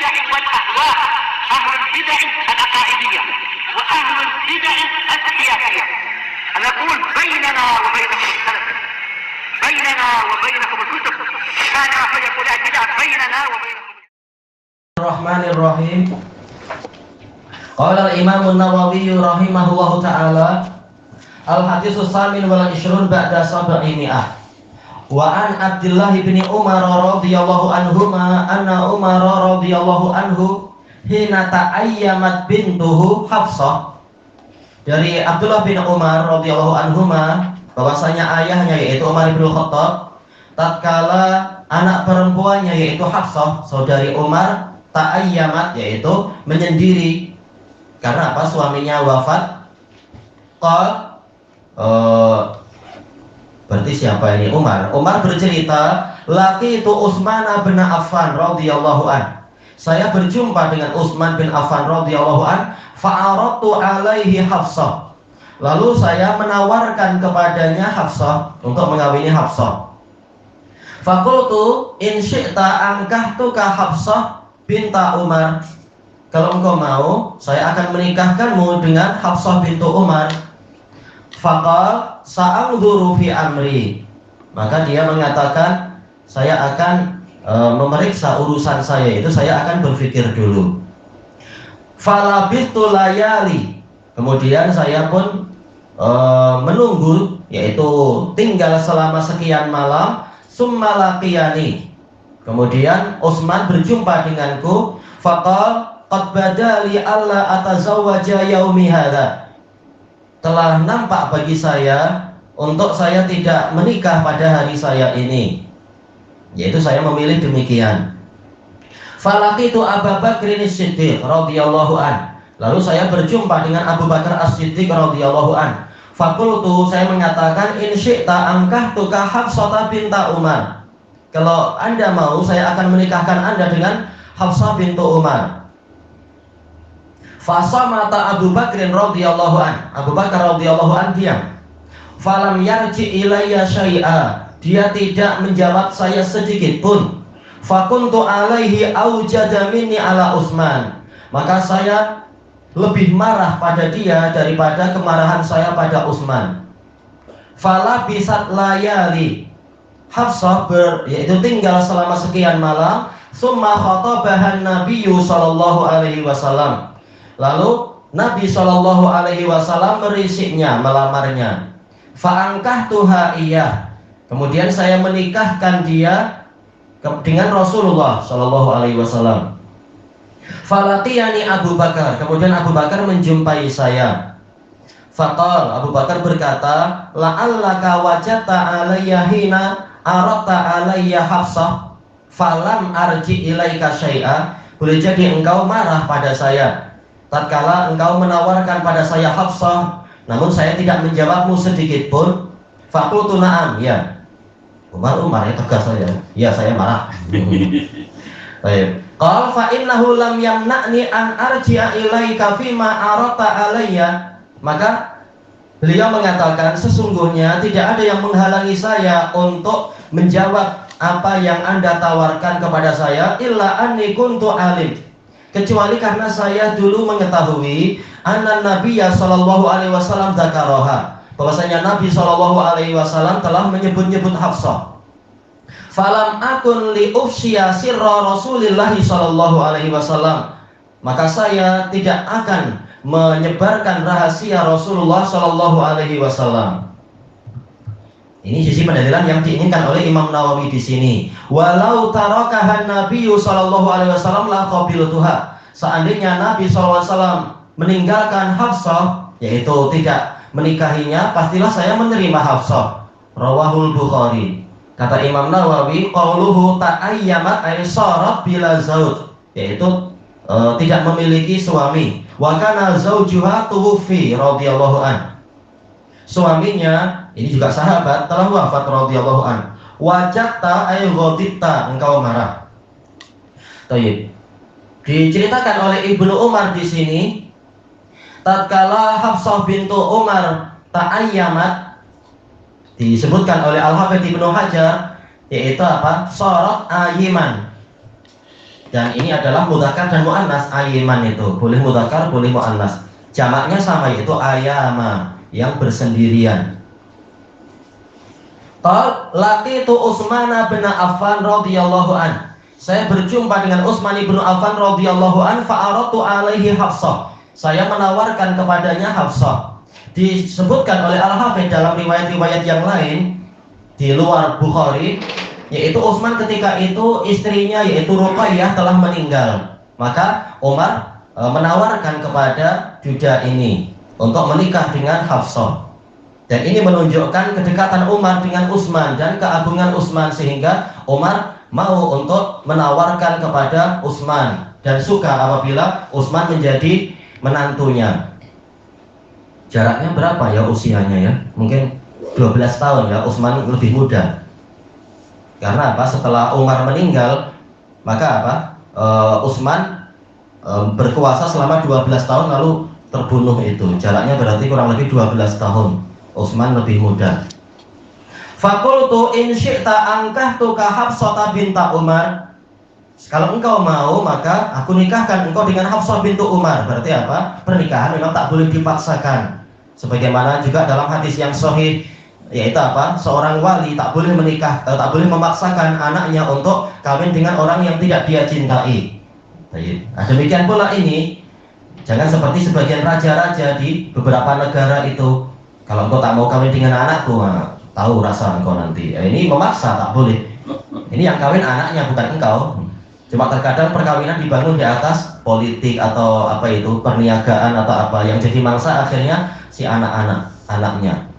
البدع والأهواء، أهل البدع العقائدية وأهل البدع السياسية. نقول بيننا وبينكم السلف، بيننا وبينكم الكتب، كان فيقول البدع بيننا وبينكم. الرحمن الرحيم. قال الإمام النووي رحمه الله تعالى: الحديث الثامن والعشرون بعد 700. Wa an Abdullah bin Umar radhiyallahu anhuma anna Umar radhiyallahu anhu hina ta'ayyamat bintuhu Hafsah. Dari Abdullah bin Umar radhiyallahu anhuma bahwasanya ayahnya yaitu Umar bin Khattab tatkala anak perempuannya yaitu Hafsah saudari Umar ta'ayyamat yaitu menyendiri karena apa? Suaminya wafat. Berarti siapa ini? Umar. Umar bercerita, laki itu Utsman bin Affan radhiyallahu an. Saya berjumpa dengan Utsman bin Affan radhiyallahu an, fa'aradtu alaihi Hafsah. Lalu saya menawarkan kepadanya Hafsah untuk mengawini Hafsah. Faqultu in syi'ta ankahtuka Hafsah binta Umar. Kalau engkau mau, saya akan menikahkanmu dengan Hafsah bintu Umar. Faqal sa'anzuru fi amri. Maka dia mengatakan, saya akan memeriksa urusan saya, itu saya akan berpikir dulu. Falabithtu layali. Kemudian saya pun menunggu, yaitu tinggal selama sekian malam. Summa laqiyani. Kemudian Utsman berjumpa denganku. Faqal qad badali alla atazawwaja yaumi hadza. Telah nampak bagi saya untuk saya tidak menikah pada hari saya ini, yaitu saya memilih demikian. Falaqitu Abu Bakr as-Siddiq radhiyallahu an. Lalu saya berjumpa dengan Abu Bakar as-Siddiq radhiyallahu an. Faqultu, saya mengatakan, in syi'ta ankahtuka Hafsah binta Umar. Kalau Anda mau, saya akan menikahkan Anda dengan Hafsah bintu Umar. Fasamata Abu Bakrin radhiyallahu an. Abu Bakar radhiyallahu an diam. Falam yarji ilayya syai'a. Dia tidak menjawab saya sedikit pun. Fakuntu alaihi aujada minni ala Utsman. Maka saya lebih marah pada dia daripada kemarahan saya pada Utsman. Fala bisat layali. Hafsah yaitu tinggal selama sekian malam. Summa khatabahan nabiyyu sallallahu alaihi wasallam. Lalu Nabi Shallallahu Alaihi Wasallam merisiknya, melamarnya. Fa'angkahtuha iyah. Kemudian saya menikahkan dia dengan Rasulullah Shallallahu Alaihi Wasallam. Falaqiyani Abu Bakar. Kemudian Abu Bakar menjumpai saya. Faqal, Abu Bakar berkata, la'allaka wajadta alayya hina aradta alayya Hafsah falam arji ilaika syai'a. Boleh jadi engkau marah pada saya tatkala engkau menawarkan pada saya Hafsah, namun saya tidak menjawabmu sedikit pun. Faqultu na'am, ya. Umar ya tegas saya. Ya, saya marah. Baik. Qal fa innahu lam yamna'ni an arji'a ilaika fima aradta alayya. Maka beliau mengatakan, sesungguhnya tidak ada yang menghalangi saya untuk menjawab apa yang Anda tawarkan kepada saya, illa anni kuntu alim. Kecuali karena saya dulu mengetahui anna Nabiyya sallallahu alaihi wasallam dzakaraha, bahwasanya Nabi sallallahu alaihi wasallam telah menyebut-nyebut Hafsah. Falam akun li ufshiya sirra Rasulillah sallallahu alaihi wasallam. Maka saya tidak akan menyebarkan rahasia Rasulullah sallallahu alaihi wasallam. Ini sisi pendalilan yang diinginkan oleh Imam Nawawi di sini. Walau tarakahan Nabiyyu sallallahu alaihi wasallam la qabiltuha. Seandainya Nabi sallallahu alaihi wasallam meninggalkan Hafsah, yaitu tidak menikahinya, pastilah saya menerima Hafsah. Rawahul Bukhari. Kata Imam Nawawi, qauluhu ta'ayyamat ay sarat bila zauj, yaitu tidak memiliki suami. Wa kana zaujuha tuwfi radhiyallahu an. Suaminya ini juga sahabat telah wafat radhiyallahu an. Wajata ay ghadibta, engkau marah. Baik. Diceritakan oleh Ibnu Umar di sini, tatkala Hafsah bintu Umar ta'ayyamat, disebutkan oleh Al-Hafidz Ibnu Hajar, yaitu apa? Sarat ayyiman. Dan ini adalah mudzakkar dan muannas. Ayman itu boleh mudzakkar, boleh muannas. Jamaknya sama, yaitu ayama, yang bersendirian. Laqitu Utsman bin Affan radhiyallahu an. Saya berjumpa dengan Utsman bin Affan radhiyallahu an, fa'aratu alaihi Hafsah. Saya menawarkan kepadanya Hafsah. Disebutkan oleh Al-Hafidz dalam riwayat-riwayat yang lain di luar Bukhari, yaitu Utsman ketika itu istrinya yaitu Ruqayyah telah meninggal. Maka Umar menawarkan kepada Juda ini untuk menikah dengan Hafsah. Dan ini menunjukkan kedekatan Umar dengan Utsman dan keagungan Utsman, sehingga Umar mau untuk menawarkan kepada Utsman dan suka apabila Utsman menjadi menantunya. Jaraknya berapa ya usianya ya? Mungkin 12 tahun ya, Utsman lebih muda. Karena apa? Setelah Umar meninggal, maka apa? Utsman berkuasa selama 12 tahun lalu terbunuh itu. Jaraknya berarti kurang lebih 12 tahun. Utsman lebih muda. Fakultu in syi'ta ankahtuka Hafsah binta Umar. Kalau engkau mau, maka aku nikahkan engkau dengan Hafsah bintu Umar. Berarti apa? Pernikahan memang tak boleh dipaksakan. Sebagaimana juga dalam hadis yang sahih, yaitu apa? Seorang wali tak boleh menikah, tak boleh memaksakan anaknya untuk kawin dengan orang yang tidak dia cintai. Nah, demikian pula ini, jangan seperti sebagian raja-raja di beberapa negara itu. Kalau engkau tak mau kawin dengan anakku, nah, tahu rasa engkau nanti. Ini memaksa, tak boleh. Ini yang kawin anaknya, bukan engkau. Cuma terkadang perkawinan dibangun di atas politik atau apa itu, perniagaan atau apa, yang jadi mangsa akhirnya si anaknya.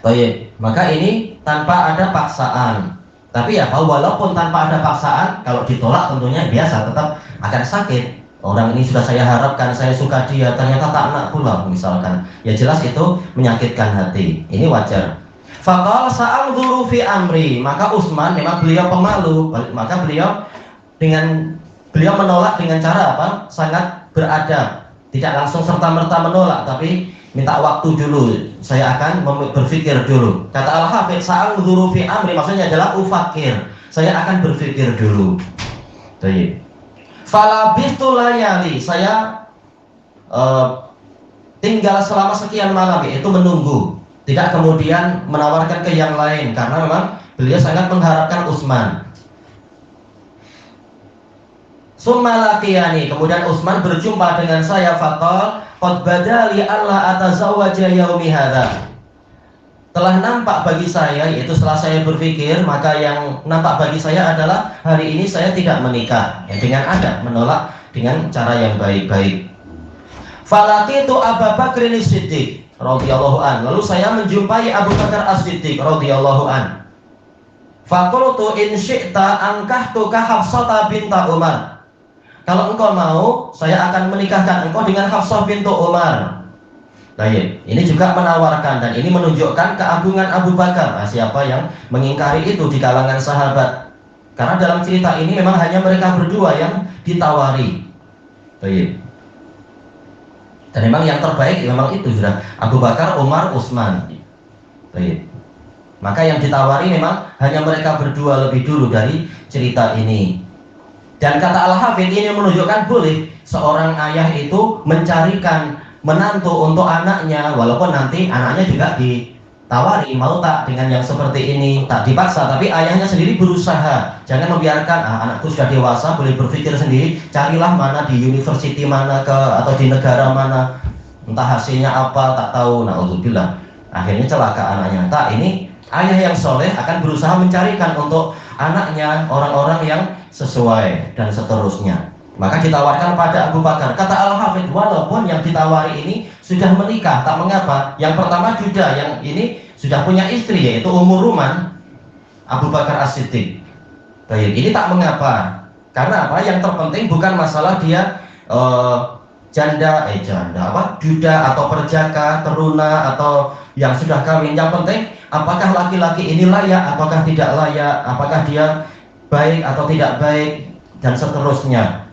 Baik, maka ini tanpa ada paksaan. Tapi ya, walaupun tanpa ada paksaan, kalau ditolak tentunya biasa, tetap akan sakit. Orang ini sudah saya harapkan, saya suka dia, ternyata tak nak pula misalkan. Ya jelas itu menyakitkan hati. Ini wajar. Faqala sa'anzuru fi amri. Maka Utsman memang beliau pemalu, maka beliau menolak dengan cara apa? Sangat beradab. Tidak langsung serta-merta menolak, tapi minta waktu dulu. Saya akan berpikir dulu. Kata Al-Hafidz, sa'anzuru fi amri maksudnya adalah ufakir. Saya akan berpikir dulu. Baik. Falabistu layali, saya tinggal selama sekian malam, yaitu menunggu, tidak kemudian menawarkan ke yang lain, karena memang beliau sangat mengharapkan Utsman. Summalaqiyani, kemudian Utsman berjumpa dengan saya, faqal qad badali alla atazawwaja yaumi hadza. Telah nampak bagi saya, yaitu setelah saya berpikir, maka yang nampak bagi saya adalah hari ini saya tidak menikah, ya, dengan adab, menolak dengan cara yang baik-baik. Falaqitu Abu Bakr as-Siddiq radhiyallahu an. Lalu saya menjumpai Abu Bakar as-Siddiq radhiyallahu an. Faqultu in syi'ta ankahtuka Hafsah binta Umar. Kalau engkau mau, saya akan menikahkan engkau dengan Hafsah bintu Umar. Baik, ini juga menawarkan, dan ini menunjukkan keagungan Abu Bakar. Nah, siapa yang mengingkari itu di kalangan sahabat? Karena dalam cerita ini memang hanya mereka berdua yang ditawari. Baik. Dan memang yang terbaik memang itu sudah Abu Bakar, Umar, Utsman. Baik. Maka yang ditawari memang hanya mereka berdua lebih dulu dari cerita ini. Dan kata Al-Hafidz ini menunjukkan boleh seorang ayah itu mencarikan menantu untuk anaknya, walaupun nanti anaknya juga ditawari mau tak dengan yang seperti ini, tak dipaksa, tapi ayahnya sendiri berusaha. Jangan membiarkan anakku sudah dewasa, boleh berpikir sendiri, carilah mana di university mana atau di negara mana, entah hasilnya apa tak tahu. Na'udzubillah, akhirnya celaka anaknya. Tak, ini ayah yang soleh akan berusaha mencarikan untuk anaknya orang-orang yang sesuai dan seterusnya. Maka ditawarkan pada Abu Bakar. Kata Al-Hafidz, walaupun yang ditawari ini sudah menikah, tak mengapa. Yang pertama Juda, yang ini sudah punya istri, yaitu Ummu Ruman, Abu Bakar as-Siddiq. Baik, ini tak mengapa. Karena apa? Yang terpenting bukan masalah dia janda Juda atau perjaka, teruna atau yang sudah kawin. Yang penting apakah laki-laki ini layak, apakah tidak layak, apakah dia baik atau tidak baik, dan seterusnya.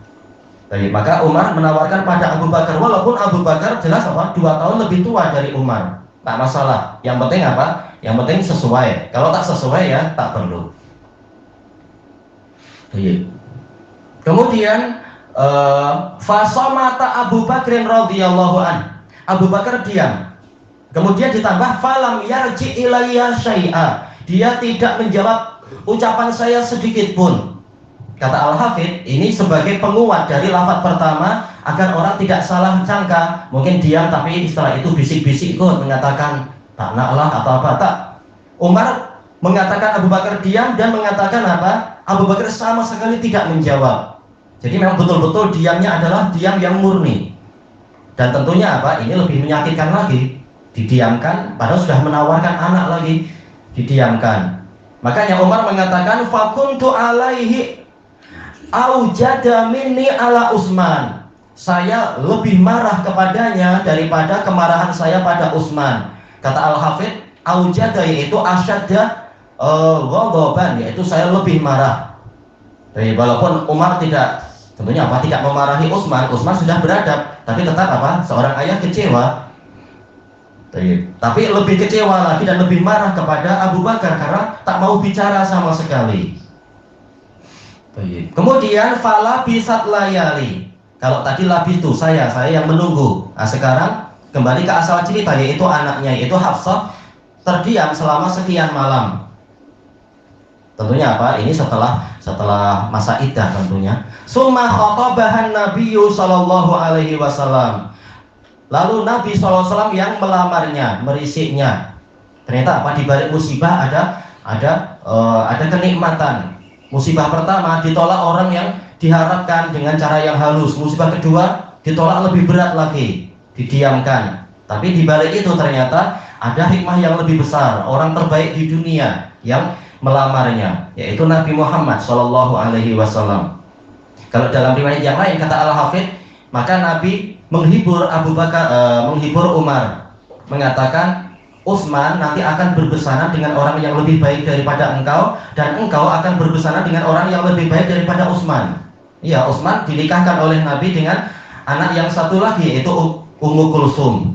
Baik, maka Umar menawarkan pada Abu Bakar, walaupun Abu Bakar jelas 2 tahun lebih tua dari Umar, tak masalah. Yang penting apa? Yang penting sesuai. Kalau tak sesuai ya tak perlu. Baik. Kemudian fasomata Abu Bakrin radhiyallahu an. Abu Bakar diam. Kemudian ditambah falam yarji ilayya syai'a. Dia tidak menjawab ucapan saya sedikit pun. Kata Al-Hafidh, ini sebagai penguat dari lafaz pertama agar orang tidak salah sangka. Mungkin diam tapi setelah itu bisik-bisik ikut mengatakan tak naklah atau apa. Tak. Umar mengatakan Abu Bakar diam dan mengatakan apa? Abu Bakar sama sekali tidak menjawab. Jadi memang betul-betul diamnya adalah diam yang murni. Dan tentunya apa? Ini lebih menyakitkan lagi. Didiamkan, padahal sudah menawarkan anak lagi, didiamkan. Makanya Umar mengatakan fakuntu alaihi aujada minni ala Utsman. Saya lebih marah kepadanya daripada kemarahan saya pada Utsman. Kata Al-Hafidh, aujada yaitu asyadda ghadaban, yaitu saya lebih marah. Jadi walaupun Umar tentunya tidak memarahi Utsman sudah beradab, tapi tetap seorang ayah kecewa. Tapi lebih kecewa lagi dan lebih marah kepada Abu Bakar karena tak mau bicara sama sekali. Kemudian fala bisat layali. Kalau tadi labis itu saya yang menunggu. Nah, sekarang kembali ke asal cerita, yaitu anaknya, yaitu Hafsah terdiam selama sekian malam. Tentunya ini setelah masa iddah tentunya. Summa khatabahan Nabiyyu sallallahu alaihi wasallam. Lalu Nabi SAW yang melamarnya, merisiknya. Ternyata di balik musibah ada kenikmatan. Musibah pertama ditolak orang yang diharapkan dengan cara yang halus. Musibah kedua ditolak lebih berat lagi, didiamkan. Tapi di balik itu ternyata ada hikmah yang lebih besar. Orang terbaik di dunia yang melamarnya, yaitu Nabi Muhammad SAW. Kalau dalam riwayat yang lain kata Al-Hafidh, maka Nabi menghibur menghibur Umar, mengatakan Utsman nanti akan berbesanan dengan orang yang lebih baik daripada engkau, dan engkau akan berbesanan dengan orang yang lebih baik daripada Utsman. Iya, Utsman dinikahkan oleh Nabi dengan anak yang satu lagi, yaitu Ummu Kulsum.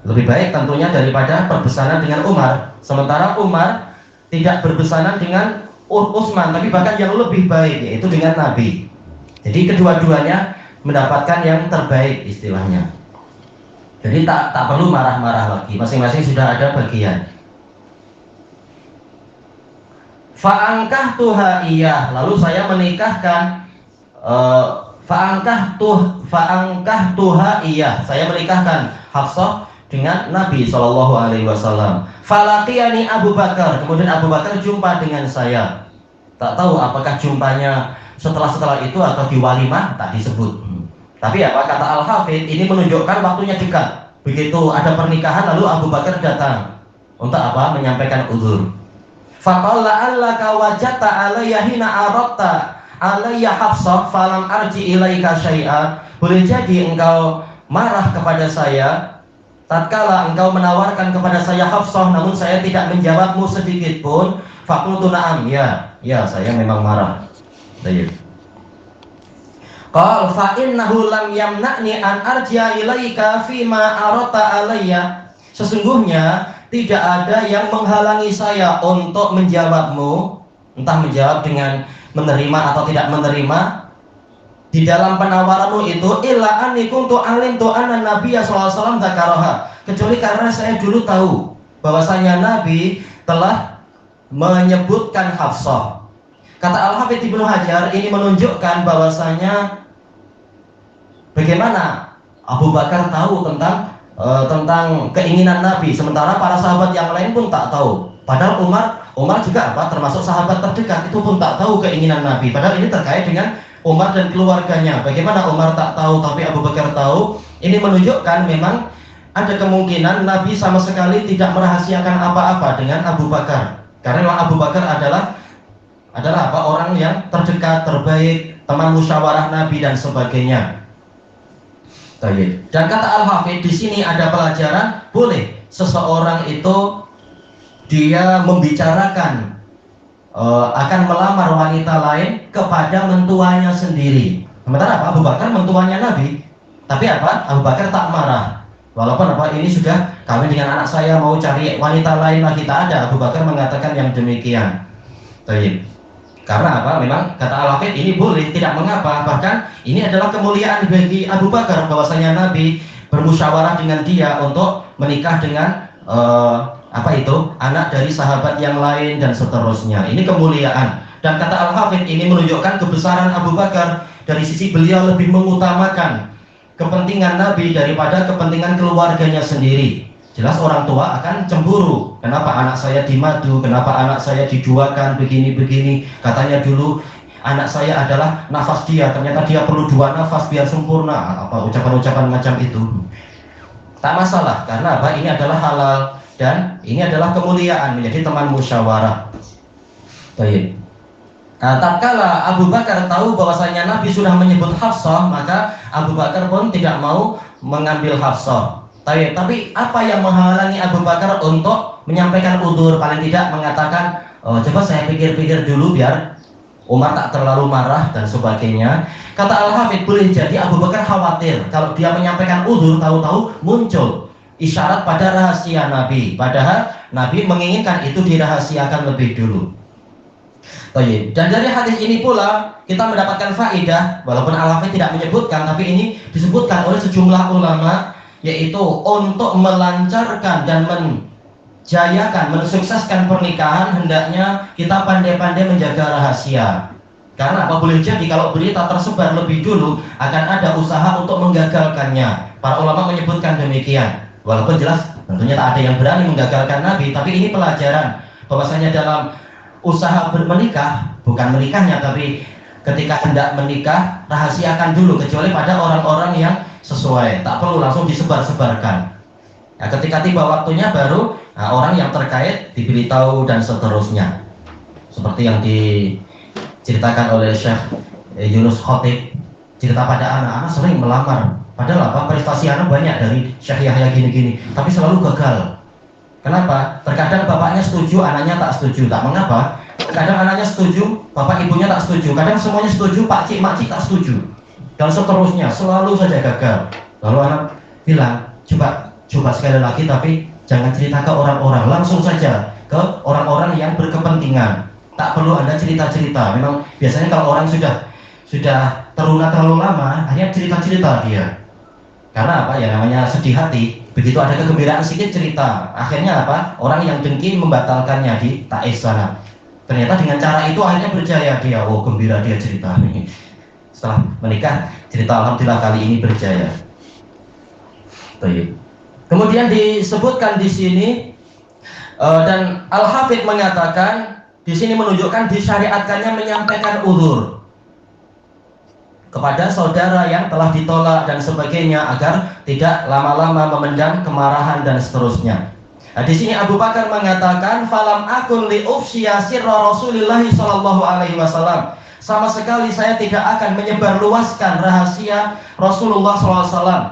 Lebih baik tentunya daripada berbesanan dengan Umar. Sementara Umar tidak berbesanan dengan Utsman, tapi bahkan yang lebih baik, yaitu dengan Nabi. Jadi kedua-duanya mendapatkan yang terbaik istilahnya. Jadi tak perlu marah-marah lagi, masing-masing sudah ada bagian. Fa'angkah tuha iyah, lalu saya menikahkan fa'angkah tuha iyah, saya menikahkan Hafsah dengan Nabi SAW. Falaqiyani Abu Bakar, kemudian Abu Bakar jumpa dengan saya. Tak tahu apakah jumpanya setelah itu atau di walimah, tak disebut. Tapi kata Al-Hafidh, ini menunjukkan waktunya dekat. Begitu ada pernikahan lalu Abu Bakar datang untuk menyampaikan uzur. Faqala allaka wajata alayya hina aratta alayya Hafsah falam arji ilaika syai'a. Boleh jadi engkau marah kepada saya tatkala engkau menawarkan kepada saya Hafsah, namun saya tidak menjawabmu sedikit pun. Faqultu na'am, ya saya memang marah. Baik. Qal fa innahu lam yamna'ni an arji'a ilaika fima arata alayya. Sesungguhnya tidak ada yang menghalangi saya untuk menjawabmu, entah menjawab dengan menerima atau tidak menerima di dalam penawaranmu itu, illa anni kuntu alimtu anna nabiyya sallallahu alaihi wasallam dzakaraha, kecuali karena saya dulu tahu bahwasanya Nabi telah menyebutkan Hafsah. Kata Al-Hafidh Ibnu Hajar, ini menunjukkan bahwasanya bagaimana Abu Bakar tahu tentang keinginan Nabi, sementara para sahabat yang lain pun tak tahu. Padahal Umar juga termasuk sahabat terdekat, itu pun tak tahu keinginan Nabi. Padahal ini terkait dengan Umar dan keluarganya. Bagaimana Umar tak tahu tapi Abu Bakar tahu? Ini menunjukkan memang ada kemungkinan Nabi sama sekali tidak merahasiakan apa-apa dengan Abu Bakar. Karena memang Abu Bakar adalah orang yang terdekat, terbaik, teman musyawarah Nabi dan sebagainya. Dan kata Al-Hafidh, di sini ada pelajaran boleh seseorang itu dia membicarakan akan melamar wanita lain kepada mentuanya sendiri. Sementara Abu Bakar mentuanya Nabi, tapi Abu Bakar tak marah. Walaupun ini sudah kawin dengan anak saya, mau cari wanita lain lagi, tak ada. Abu Bakar mengatakan yang demikian. Baik. Karena apa? Memang kata Al-Hafidz ini boleh, tidak mengapa. Bahkan ini adalah kemuliaan bagi Abu Bakar bahwasanya Nabi bermusyawarah dengan dia untuk menikah dengan anak dari sahabat yang lain dan seterusnya. Ini kemuliaan. Dan kata Al-Hafidz ini menunjukkan kebesaran Abu Bakar dari sisi beliau lebih mengutamakan kepentingan Nabi daripada kepentingan keluarganya sendiri. Jelas orang tua akan cemburu. Kenapa anak saya dimadu? Kenapa anak saya diduakan begini-begini? Katanya dulu anak saya adalah nafas dia. Ternyata dia perlu 2 nafas biar sempurna. Apa ucapan-ucapan macam itu? Tak masalah. Karena apa? Ini adalah halal dan ini adalah kemuliaan menjadi teman musyawarah. Baik. Nah, tatkala Abu Bakar tahu bahwasanya Nabi sudah menyebut Hafsah, maka Abu Bakar pun tidak mau mengambil Hafsah. Tapi apa yang menghalangi Abu Bakar untuk menyampaikan udzur, paling tidak mengatakan coba saya pikir-pikir dulu biar Umar tak terlalu marah dan sebagainya. Kata Al-Hafidz, boleh jadi Abu Bakar khawatir kalau dia menyampaikan udzur tahu-tahu muncul isyarat pada rahasia Nabi, padahal Nabi menginginkan itu dirahasiakan lebih dulu. Dan dari hadis ini pula kita mendapatkan faedah, walaupun Al-Hafidz tidak menyebutkan, tapi ini disebutkan oleh sejumlah ulama, yaitu untuk melancarkan dan menjayakan, mensukseskan pernikahan hendaknya kita pandai-pandai menjaga rahasia. Karena apa? Boleh jadi kalau berita tersebar lebih dulu akan ada usaha untuk menggagalkannya. Para ulama menyebutkan demikian. Walaupun jelas tentunya tak ada yang berani menggagalkan Nabi, tapi ini pelajaran bahwasanya dalam usaha menikah, bukan menikahnya, tapi ketika hendak menikah rahasiakan dulu, kecuali pada orang-orang yang sesuai, tak perlu langsung disebar-sebarkan. Nah, ketika tiba waktunya baru orang yang terkait diberitahu dan seterusnya. Seperti yang diceritakan oleh Syekh Yunus Khotib, cerita pada anak sering melamar, padahal apa prestasi anak banyak dari Syekh Yahya gini-gini, tapi selalu gagal. Kenapa? Terkadang bapaknya setuju, anaknya tak setuju. Tak mengapa. Kadang anaknya setuju, bapak ibunya tak setuju. Kadang semuanya setuju, pak cik, mak cik tak setuju. Dan seterusnya, selalu saja gagal. Lalu anak bilang, coba sekali lagi, tapi jangan cerita ke orang-orang, langsung saja ke orang-orang yang berkepentingan. Tak perlu Anda cerita-cerita. Memang biasanya kalau orang sudah teruna terlalu lama, hanya cerita-cerita dia. Karena apa? Ya namanya sedih hati. Begitu ada kegembiraan sedikit cerita. Akhirnya apa? Orang yang dengki membatalkannya di Taif sana. Ternyata dengan cara itu akhirnya berjaya dia. Oh, gembira dia cerita. Setelah menikah, cerita alhamdulillah kali ini berjaya. Baik. Kemudian disebutkan di sini dan Al-Hafidz mengatakan di sini menunjukkan disyariatkannya menyampaikan udzur kepada saudara yang telah ditolak dan sebagainya agar tidak lama-lama memendam kemarahan dan seterusnya. Nah, di sini Abu Bakar mengatakan falam akun li ufshiya sirra Rasulillah sallallahu alaihi wasallam. Sama sekali saya tidak akan menyebarluaskan rahasia Rasulullah sallallahu alaihi wasallam.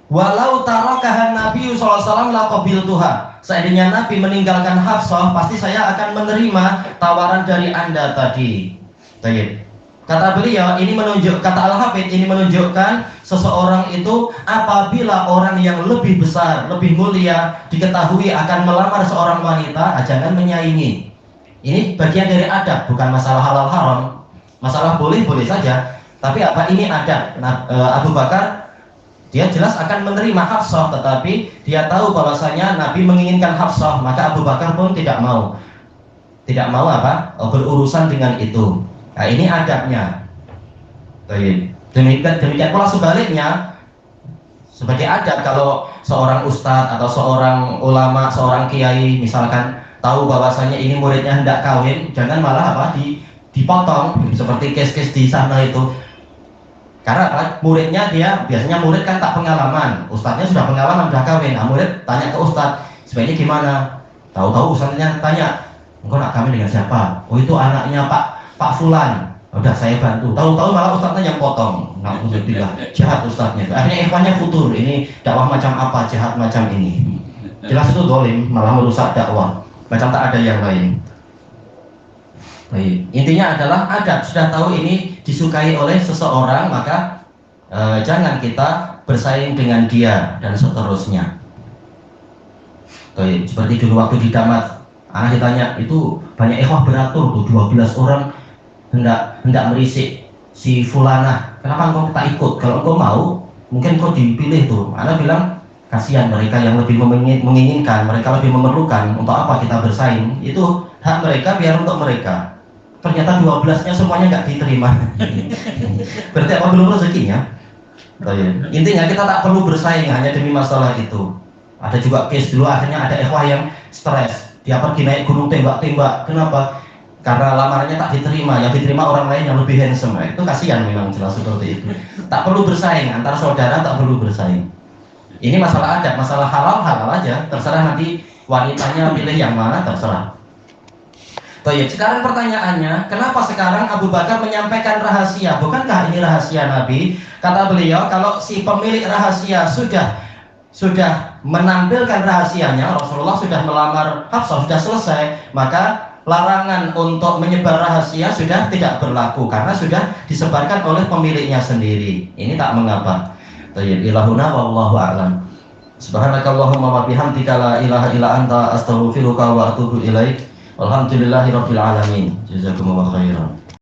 Walau tarakahan Nabi sallallahu alaihi wasallam laqabiltuha. Seandainya Nabi meninggalkan Hafsah, pasti saya akan menerima tawaran dari Anda tadi. Baik. Kata beliau, ini kata Al-Hafidz ini menunjukkan seseorang itu apabila orang yang lebih besar, lebih mulia diketahui akan melamar seorang wanita, jangan menyaingi. Ini bagian dari adab, bukan masalah halal haram. Masalah boleh-boleh saja, tapi apa ini adab. Nah, Abu Bakar dia jelas akan menerima Hafsah, tetapi dia tahu bahwasanya Nabi menginginkan Hafsah, maka Abu Bakar pun tidak mau berurusan dengan itu. Nah, ini adabnya. Demikian pula sebaliknya, sebagai adab kalau seorang ustadz atau seorang ulama, seorang kiai misalkan tahu bahwasanya ini muridnya hendak kawin, jangan malah dipotong seperti kes-kes di sana itu. Karena muridnya dia biasanya murid kan tak pengalaman, ustadznya sudah pengalaman, sudah kawin. Nah, murid tanya ke ustadz, sebaiknya gimana? Tahu-tahu ustadznya tanya, engkau nak kawin dengan siapa? Oh, itu anaknya Pak Fulan. Udah saya bantu. Tahu-tahu malah ustadznya yang potong. Alhamdulillah, jahat ustadznya. Akhirnya ikhwannya futur. Ini dakwah macam apa? Jahat macam ini. Jelas itu dolim, malah merusak dakwah. Macam tak ada yang lain. Baik. Intinya adalah adab. Sudah tahu ini disukai oleh seseorang, maka jangan kita bersaing dengan dia dan seterusnya. Baik. Seperti dulu waktu di Damat, Anak ditanya, itu banyak ikhwah beratur tuh 12 orang hendak merisik si fulanah. Kenapa engkau tak ikut? Kalau engkau mau, mungkin engkau dipilih tuh. Anak bilang, kasihan mereka yang lebih menginginkan, mereka lebih memerlukan. Untuk apa kita bersaing? Itu hak mereka, biar untuk mereka. Ternyata 12-nya semuanya nggak diterima. Berarti apa belum rezekinya? Intinya kita tak perlu bersaing hanya demi masalah itu. Ada juga case dulu akhirnya ada ikhwah yang stres. Dia pergi naik gunung tembak-tembak. Kenapa? Karena lamarannya tak diterima. Yang diterima orang lain yang lebih handsome. Itu kasihan memang, jelas seperti itu. Tak perlu bersaing antara saudara, tak perlu bersaing. Ini masalah adat, masalah halal aja. Terserah nanti wanitanya pilih yang mana, terserah. Baik, sekarang pertanyaannya, kenapa sekarang Abu Bakar menyampaikan rahasia? Bukankah ini rahasia Nabi? Kata beliau, kalau si pemilik rahasia sudah menampilkan rahasianya, Rasulullah sudah melamar Hafsah, sudah selesai, maka larangan untuk menyebar rahasia sudah tidak berlaku karena sudah disebarkan oleh pemiliknya sendiri. Ini tak mengapa. Tayyib, ilahuna wallahu a'lam. Subhanakallahumma wa bihamdika la ilaha illa anta astaghfiruka wa atubu ilaik. Alhamdulillahirabbil alamin. Jazakumullahu khairan.